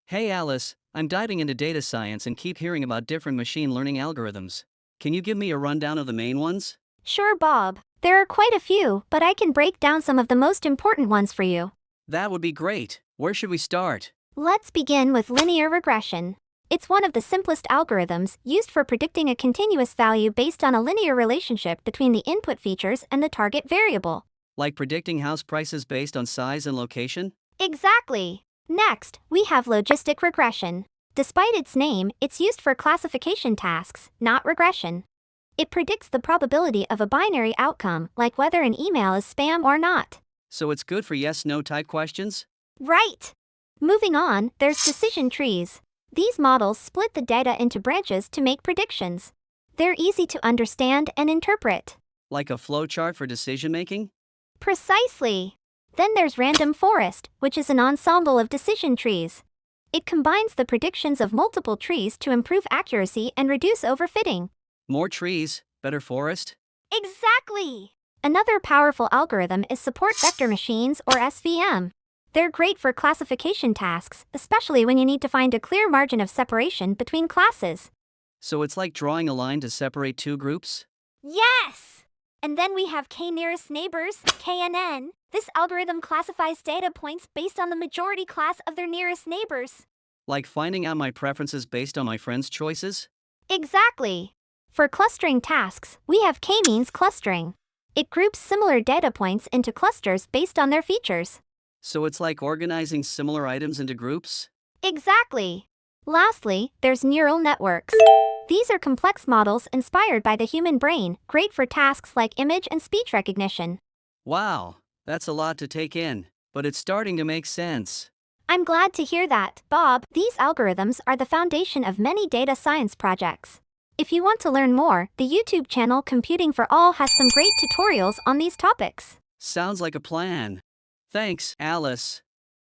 Hey Alice, I'm diving into data science and keep hearing about different machine learning algorithms. Can you give me a rundown of the main ones? Sure, Bob. There are quite a few, but I can break down some of the most important ones for you. That would be great. Where should we start? Let's begin with linear regression. It's one of the simplest algorithms used for predicting a continuous value based on a linear relationship between the input features and the target variable. Like predicting house prices based on size and location? Exactly. Next, we have logistic regression. Despite its name, it's used for classification tasks, not regression. It predicts the probability of a binary outcome, like whether an email is spam or not. So it's good for yes/no type questions? Right! Moving on, there's decision trees. These models split the data into branches to make predictions. They're easy to understand and interpret. Like a flowchart for decision making? Precisely! Then there's random forest, which is an ensemble of decision trees. It combines the predictions of multiple trees to improve accuracy and reduce overfitting. More trees, better forest? Exactly! Another powerful algorithm is support vector machines, or SVM. They're great for classification tasks, especially when you need to find a clear margin of separation between classes. So it's like drawing a line to separate two groups? Yes! And then we have k-nearest neighbors, KNN. This algorithm classifies data points based on the majority class of their nearest neighbors. Like finding out my preferences based on my friends' choices? Exactly! For clustering tasks, we have k-means clustering. It groups similar data points into clusters based on their features. So it's like organizing similar items into groups? Exactly! Lastly, there's neural networks. These are complex models inspired by the human brain, great for tasks like image and speech recognition. Wow, that's a lot to take in, but it's starting to make sense. I'm glad to hear that, Bob. These algorithms are the foundation of many data science projects. If you want to learn more, the YouTube channel Computing for All has some great tutorials on these topics. Sounds like a plan. Thanks, Alice.